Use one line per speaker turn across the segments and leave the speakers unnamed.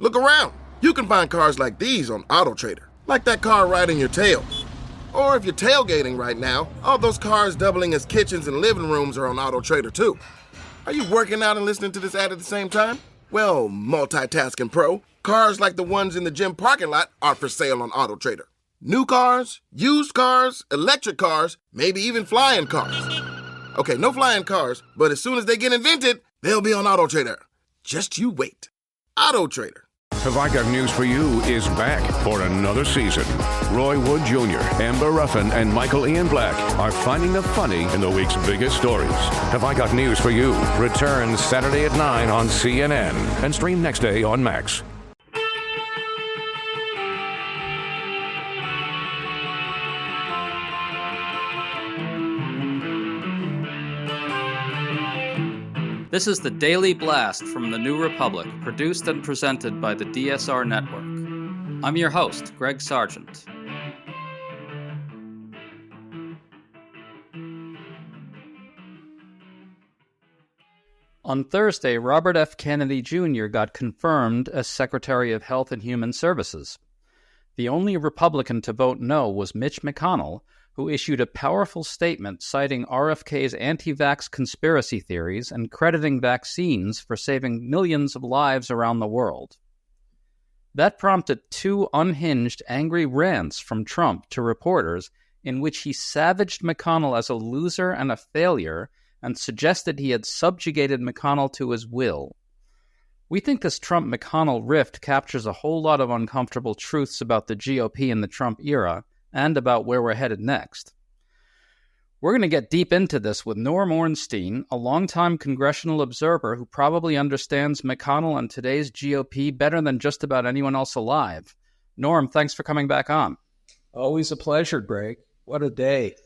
Look around. You can find cars like these on AutoTrader, like that car riding your tail. Or if you're tailgating right now, all those cars doubling as kitchens and living rooms are on AutoTrader too. Are you working out and listening to this ad at the same time? Well, multitasking pro, cars like the ones in the gym parking lot are for sale on AutoTrader. New cars, used cars, electric cars, maybe even flying cars. Okay, no flying cars, but as soon as they get invented, they'll be on AutoTrader. Just you wait. AutoTrader.
Have I Got News for You is back for another season. Roy Wood Jr., Amber Ruffin, and Michael Ian Black are finding the funny in the week's biggest stories. Have I Got News for You returns Saturday at 9 on CNN and stream next day on Max.
This is the Daily Blast from the New Republic, produced and presented by the DSR Network. I'm your host, Greg Sargent. On Thursday, Robert F. Kennedy Jr. got confirmed as Secretary of Health and Human Services. The only Republican to vote no was Mitch McConnell, who issued a powerful statement citing RFK's anti-vax conspiracy theories and crediting vaccines for saving millions of lives around the world. That prompted two unhinged, angry rants from Trump to reporters in which he savaged McConnell as a loser and a failure and suggested he had subjugated McConnell to his will. We think this Trump-McConnell rift captures a whole lot of uncomfortable truths about the GOP in the Trump era, and about where we're headed next. We're going to get deep into this with Norm Ornstein, a longtime congressional observer who probably understands McConnell and today's GOP better than just about anyone else alive. Norm, thanks for coming back on.
Always a pleasure, Greg. What a day.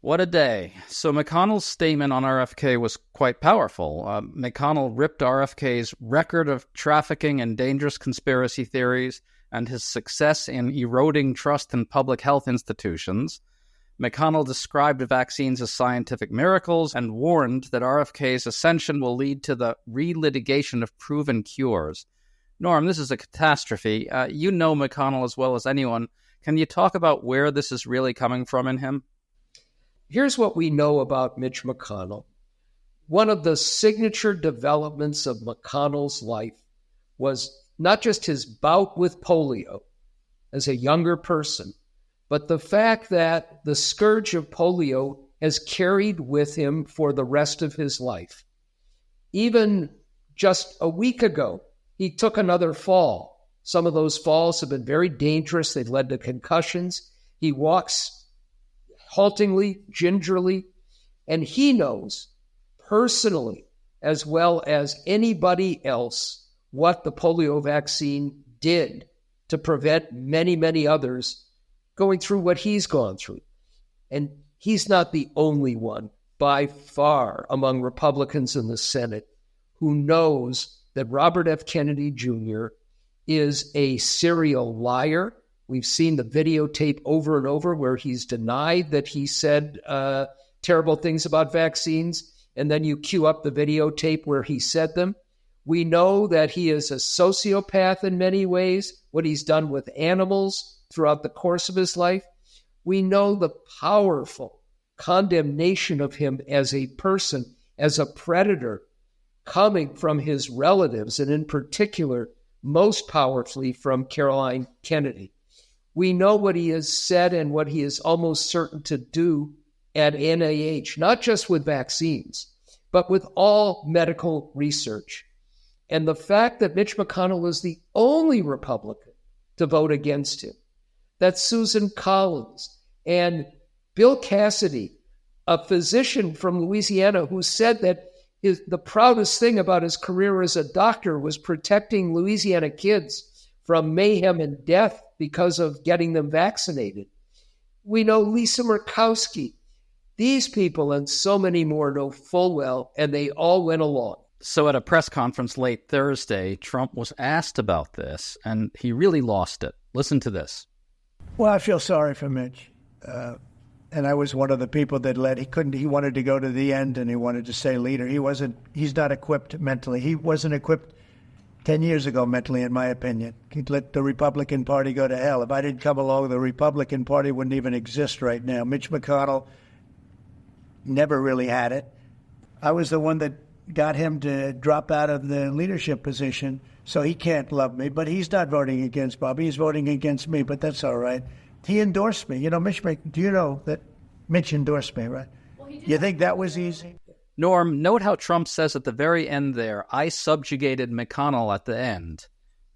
What a day. So McConnell's statement on RFK was quite powerful. McConnell ripped RFK's record of trafficking and dangerous conspiracy theories and his success in eroding trust in public health institutions. McConnell described vaccines as scientific miracles and warned that RFK's ascension will lead to the relitigation of proven cures. Norm, this is a catastrophe. You know McConnell as well as anyone. Can you talk about where this is really coming from in him?
Here's what we know about Mitch McConnell. One of the signature developments of McConnell's life was not just his bout with polio as a younger person, but the fact that the scourge of polio has carried with him for the rest of his life. Even just a week ago, he took another fall. Some of those falls have been very dangerous. They've led to concussions. He walks haltingly, gingerly, and he knows personally, as well as anybody else, what the polio vaccine did to prevent many, many others going through what he's gone through. And he's not the only one, by far, among Republicans in the Senate who knows that Robert F. Kennedy Jr. is a serial liar. We've seen the videotape over and over where he's denied that he said terrible things about vaccines, and then you cue up the videotape where he said them. We know that he is a sociopath in many ways, what he's done with animals throughout the course of his life. We know the powerful condemnation of him as a person, as a predator, coming from his relatives, and in particular, most powerfully from Caroline Kennedy. We know what he has said and what he is almost certain to do at NIH, not just with vaccines, but with all medical research. And the fact that Mitch McConnell is the only Republican to vote against him, that Susan Collins and Bill Cassidy, a physician from Louisiana who said that the proudest thing about his career as a doctor was protecting Louisiana kids from mayhem and death because of getting them vaccinated. We know Lisa Murkowski. These people and so many more know full well, and they all went along.
So at a press conference late Thursday, Trump was asked about this, and he really lost it. Listen to this.
Well, I feel sorry for Mitch. And I was one of the people that he wanted to go to the end, and he wanted to stay leader. He's not equipped mentally. He wasn't equipped 10 years ago, mentally, in my opinion. He'd let the Republican Party go to hell. If I didn't come along, the Republican Party wouldn't even exist right now. Mitch McConnell never really had it. I was the one that got him to drop out of the leadership position, so he can't love me. But he's not voting against Bobby. He's voting against me, but that's all right. He endorsed me. You know, do you know that Mitch endorsed me, right? Well, you think that was easy?
Norm, note how Trump says at the very end there, I subjugated McConnell at the end.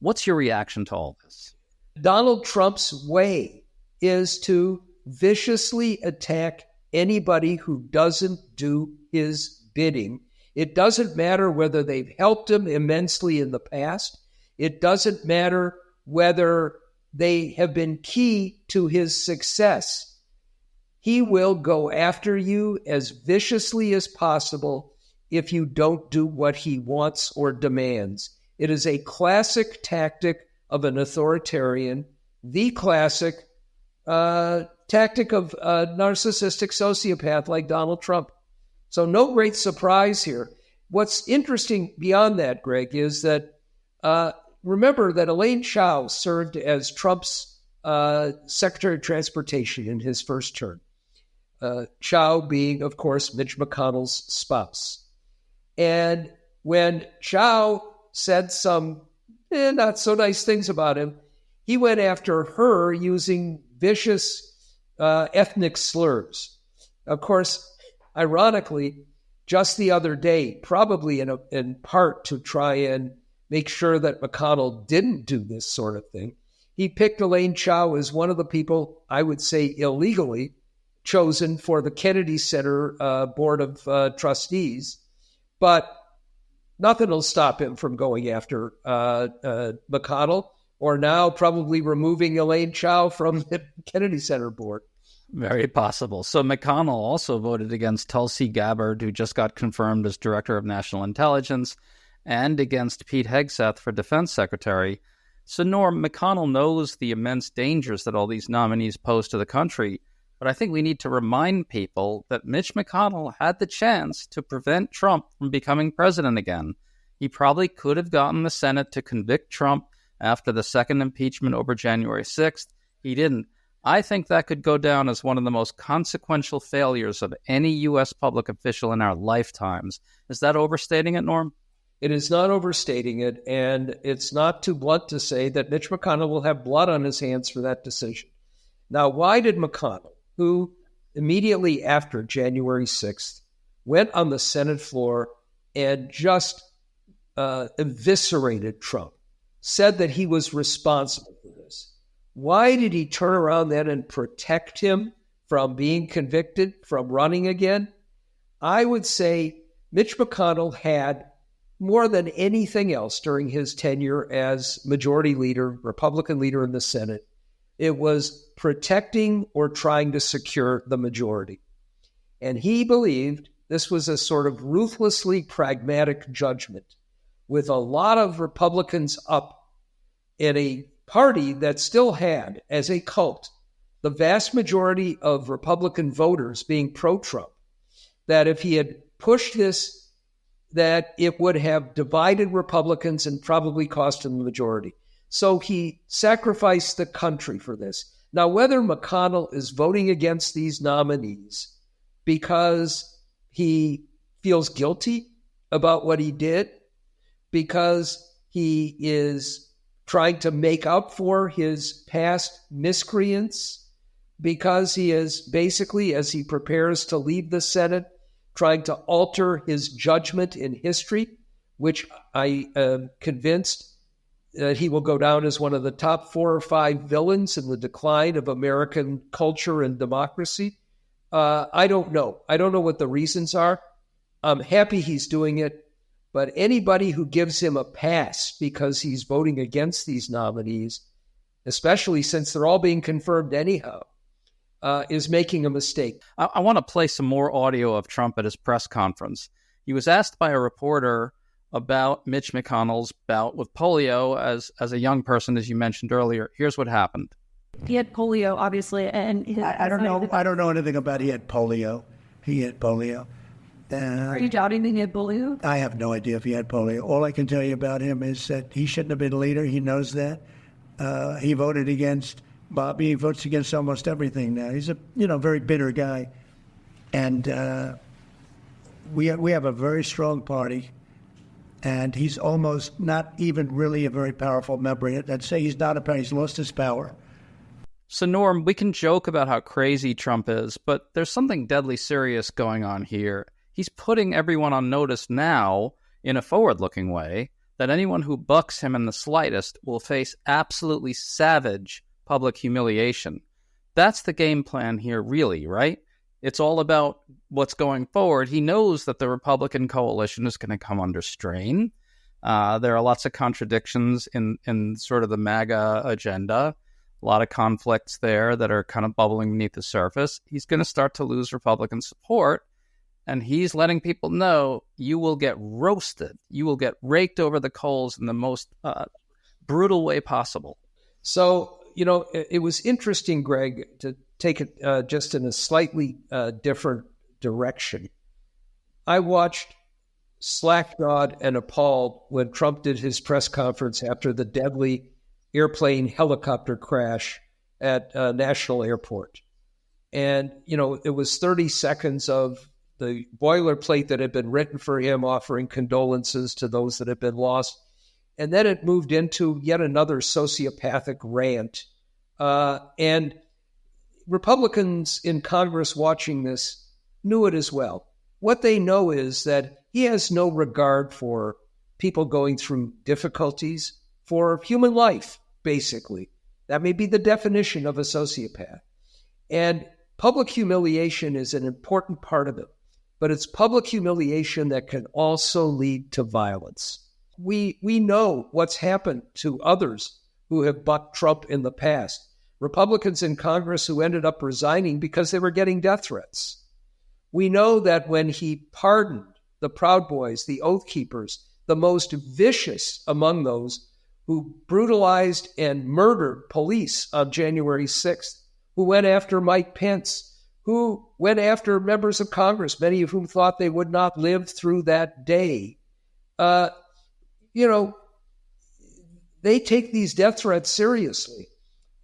What's your reaction to all this?
Donald Trump's way is to viciously attack anybody who doesn't do his bidding. It doesn't matter whether they've helped him immensely in the past. It doesn't matter whether they have been key to his success. He will go after you as viciously as possible if you don't do what he wants or demands. It is a classic tactic of an authoritarian, the classic tactic of a narcissistic sociopath like Donald Trump. So no great surprise here. What's interesting beyond that, Greg, is that remember that Elaine Chao served as Trump's Secretary of Transportation in his first term. Chao being, of course, Mitch McConnell's spouse. And when Chao said some not so nice things about him, he went after her using vicious ethnic slurs. Of course, ironically, just the other day, probably in part to try and make sure that McConnell didn't do this sort of thing, he picked Elaine Chao as one of the people, I would say illegally, chosen for the Kennedy Center Board of Trustees. But nothing will stop him from going after McConnell, or now probably removing Elaine Chao from the Kennedy Center Board.
Very possible. So McConnell also voted against Tulsi Gabbard, who just got confirmed as Director of National Intelligence, and against Pete Hegseth for Defense Secretary. So Norm, McConnell knows the immense dangers that all these nominees pose to the country, but I think we need to remind people that Mitch McConnell had the chance to prevent Trump from becoming president again. He probably could have gotten the Senate to convict Trump after the second impeachment over January 6th. He didn't. I think that could go down as one of the most consequential failures of any U.S. public official in our lifetimes. Is that overstating it, Norm?
It is not overstating it, and it's not too blunt to say that Mitch McConnell will have blood on his hands for that decision. Now, why did McConnell, who immediately after January 6th went on the Senate floor and just eviscerated Trump, said that he was responsible for this? Why did he turn around then and protect him from being convicted, from running again? I would say Mitch McConnell had, more than anything else during his tenure as majority leader, Republican leader in the Senate, it was protecting or trying to secure the majority. And he believed this was a sort of ruthlessly pragmatic judgment with a lot of Republicans up in a party that still had, as a cult, the vast majority of Republican voters being pro-Trump, that if he had pushed this, that it would have divided Republicans and probably cost him the majority. So he sacrificed the country for this. Now, whether McConnell is voting against these nominees because he feels guilty about what he did, because he is trying to make up for his past miscreants, because he is basically, as he prepares to leave the Senate, trying to alter his judgment in history, which I am convinced that he will go down as one of the top 4 or 5 villains in the decline of American culture and democracy. I don't know. I don't know what the reasons are. I'm happy he's doing it. But anybody who gives him a pass because he's voting against these nominees, especially since they're all being confirmed anyhow, is making a mistake.
I want to play some more audio of Trump at his press conference. He was asked by a reporter about Mitch McConnell's bout with polio as a young person, as you mentioned earlier. Here's what happened.
He had polio, obviously, and
I don't know anything about he had polio. He had polio.
Are you doubting that he had polio?
I have no idea if he had polio. All I can tell you about him is that he shouldn't have been a leader. He knows that. He voted against Bobby. He votes against almost everything now. He's a very bitter guy, and we have a very strong party, and he's almost not even really a very powerful member. I'd say he's not a power. He's lost his power.
So, Norm, we can joke about how crazy Trump is, but there's something deadly serious going on here. He's putting everyone on notice now, in a forward-looking way, that anyone who bucks him in the slightest will face absolutely savage public humiliation. That's the game plan here, really, right? It's all about what's going forward. He knows that the Republican coalition is going to come under strain. There are lots of contradictions in sort of the MAGA agenda, a lot of conflicts there that are kind of bubbling beneath the surface. He's going to start to lose Republican support, and he's letting people know you will get roasted. You will get raked over the coals in the most brutal way possible.
So, it was interesting, Greg, to take it just in a slightly different direction. I watched slack-jawed and appalled when Trump did his press conference after the deadly airplane helicopter crash at National Airport. And, it was 30 seconds of the boilerplate that had been written for him, offering condolences to those that had been lost. And then it moved into yet another sociopathic rant. And Republicans in Congress watching this knew it as well. What they know is that he has no regard for people going through difficulties, for human life, basically. That may be the definition of a sociopath. And public humiliation is an important part of it. But it's public humiliation that can also lead to violence. We know what's happened to others who have bucked Trump in the past. Republicans in Congress who ended up resigning because they were getting death threats. We know that when he pardoned the Proud Boys, the Oath Keepers, the most vicious among those who brutalized and murdered police on January 6th, who went after Mike Pence, who went after members of Congress, many of whom thought they would not live through that day. They take these death threats seriously.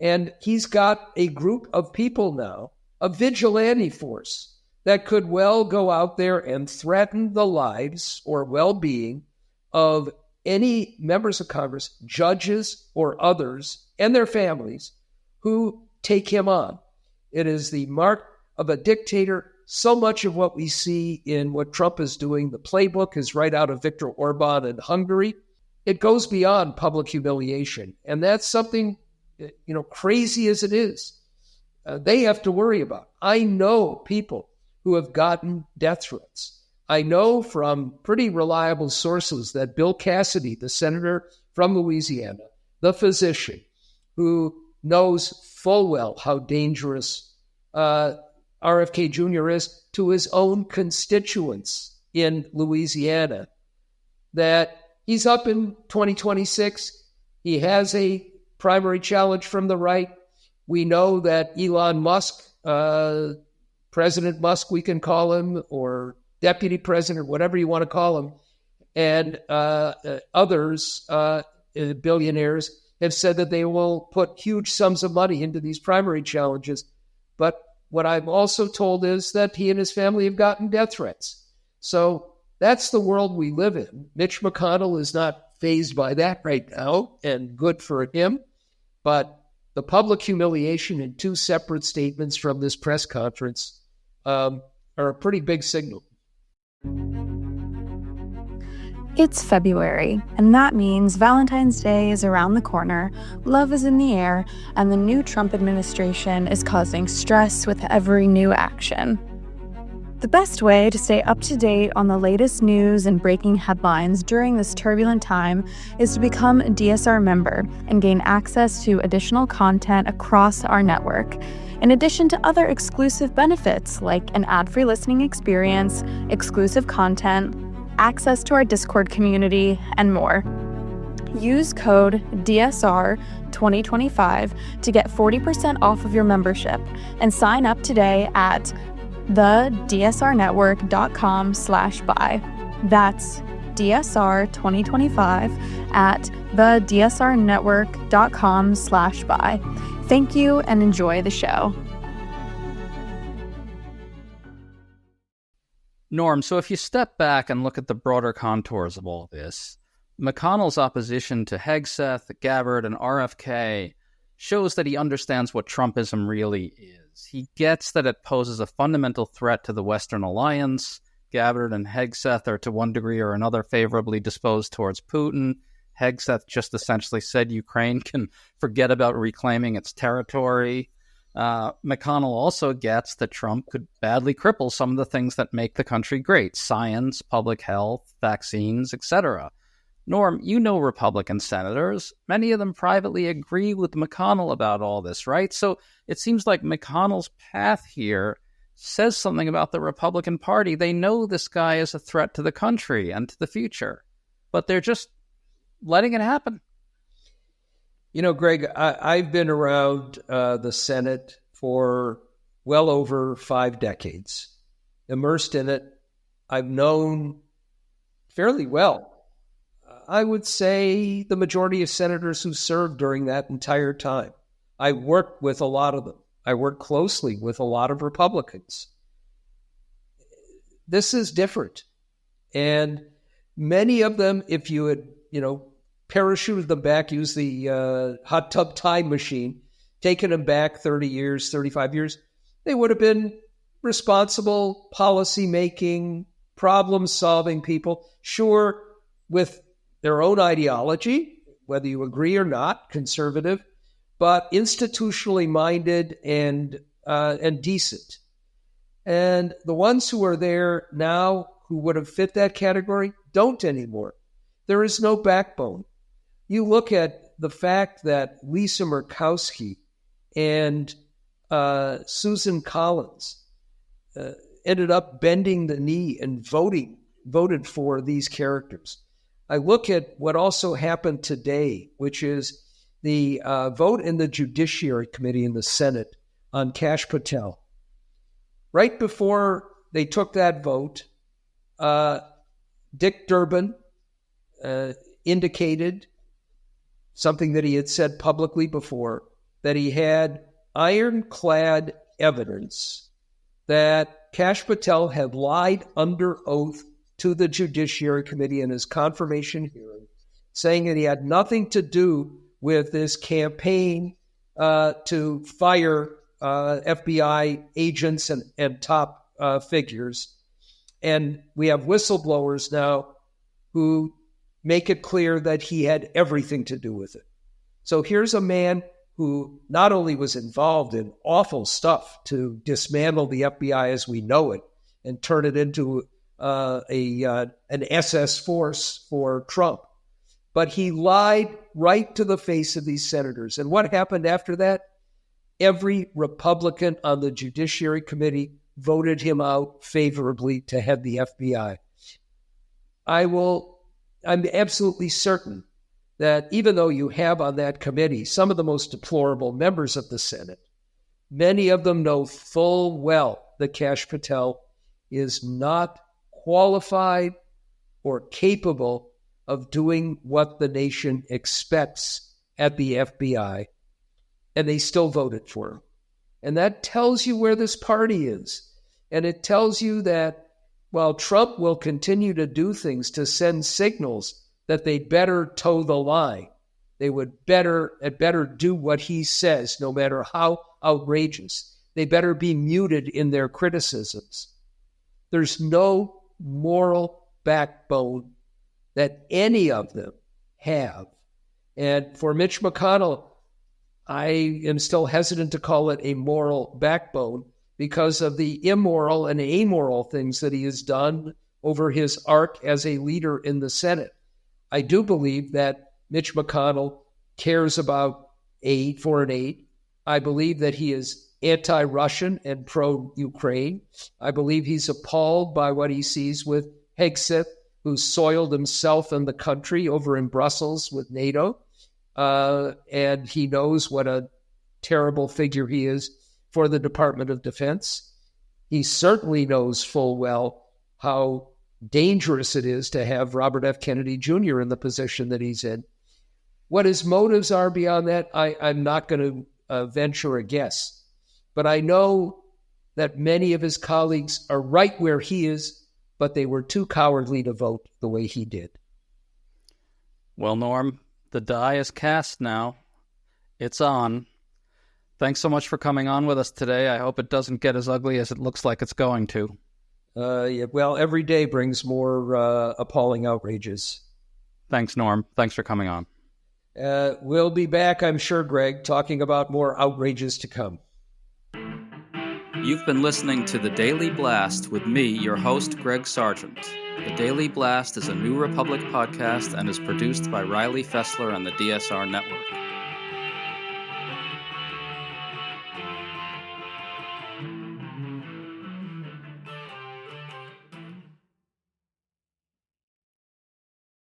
And he's got a group of people now, a vigilante force, that could well go out there and threaten the lives or well-being of any members of Congress, judges or others, and their families who take him on. It is the mark of a dictator. So much of what we see in what Trump is doing, the playbook is right out of Viktor Orban in Hungary. It goes beyond public humiliation. And that's something, crazy as it is, they have to worry about. I know people who have gotten death threats. I know from pretty reliable sources that Bill Cassidy, the senator from Louisiana, the physician, who knows full well how dangerous RFK Jr. is to his own constituents in Louisiana, that he's up in 2026. He has a primary challenge from the right. We know that Elon Musk, President Musk, we can call him, or Deputy President, whatever you want to call him, and others, billionaires, have said that they will put huge sums of money into these primary challenges. But what I'm also told is that he and his family have gotten death threats. So that's the world we live in. Mitch McConnell is not fazed by that right now, and good for him. But the public humiliation in two separate statements from this press conference are a pretty big signal.
It's February, and that means Valentine's Day is around the corner, love is in the air, and the new Trump administration is causing stress with every new action. The best way to stay up to date on the latest news and breaking headlines during this turbulent time is to become a DSR member and gain access to additional content across our network, in addition to other exclusive benefits like an ad-free listening experience, exclusive content, access to our Discord community, and more. Use code DSR2025 to get 40% off of your membership and sign up today at thedsrnetwork.com/buy. That's DSR 2025 at thedsrnetwork.com/buy. Thank you and enjoy the show.
Norm, so if you step back and look at the broader contours of all this, McConnell's opposition to Hegseth, Gabbard, and RFK shows that he understands what Trumpism really is. He gets that it poses a fundamental threat to the Western alliance. Gabbard and Hegseth are to one degree or another favorably disposed towards Putin. Hegseth just essentially said Ukraine can forget about reclaiming its territory. McConnell also gets that Trump could badly cripple some of the things that make the country great: science, public health, vaccines, etc. Norm, you know Republican senators. Many of them privately agree with McConnell about all this, right? So it seems like McConnell's path here says something about the Republican Party. They know this guy is a threat to the country and to the future, but they're just letting it happen.
You know, Greg, I've been around the Senate for well over 5 decades, immersed in it. I've known fairly well, I would say, the majority of senators who served during that entire time. I worked with a lot of them. I worked closely with a lot of Republicans. This is different. And many of them, if you had, parachuted them back, use the hot tub time machine, taken them back 30 years, 35 years, they would have been responsible, policy-making, problem-solving people, sure, with their own ideology, whether you agree or not, conservative, but institutionally minded and decent. And the ones who are there now who would have fit that category don't anymore. There is no backbone. You look at the fact that Lisa Murkowski and Susan Collins ended up bending the knee and voted for these characters. I look at what also happened today, which is the vote in the Judiciary Committee in the Senate on Kash Patel. Right before they took that vote, Dick Durbin indicated something that he had said publicly before, that he had ironclad evidence that Kash Patel had lied under oath to the Judiciary Committee in his confirmation hearing, saying that he had nothing to do with this campaign to fire FBI agents and top figures. And we have whistleblowers now who make it clear that he had everything to do with it. So here's a man who not only was involved in awful stuff to dismantle the FBI as we know it and turn it into an SS force for Trump, but he lied right to the face of these senators. And what happened after that? Every Republican on the Judiciary Committee voted him out favorably to head the FBI. I'm absolutely certain that even though you have on that committee some of the most deplorable members of the Senate, many of them know full well that Kash Patel is not qualified or capable of doing what the nation expects at the FBI, and they still voted for him. And that tells you where this party is. And it tells you that while Trump will continue to do things to send signals that they'd better toe the line, they would better do what he says, no matter how outrageous. They better be muted in their criticisms. There's no moral backbone that any of them have. And for Mitch McConnell, I am still hesitant to call it a moral backbone because of the immoral and amoral things that he has done over his arc as a leader in the Senate. I do believe that Mitch McConnell cares about foreign aid. I believe that he is anti-Russian and pro-Ukraine. I believe he's appalled by what he sees with Hegseth, who soiled himself and the country over in Brussels with NATO. And he knows what a terrible figure he is for the Department of Defense. He certainly knows full well how dangerous it is to have Robert F. Kennedy Jr. in the position that he's in. What his motives are beyond that, I'm not going to venture a guess. But I know that many of his colleagues are right where he is, but they were too cowardly to vote the way he did.
Well, Norm, the die is cast now. It's on. Thanks so much for coming on with us today. I hope it doesn't get as ugly as it looks like it's going to.
Yeah, well, every day brings more appalling outrages.
Thanks, Norm. Thanks for coming on.
We'll be back, I'm sure, Greg, talking about more outrages to come.
You've been listening to The Daily Blast with me, your host, Greg Sargent. The Daily Blast is a New Republic podcast and is produced by Riley Fessler and the DSR Network.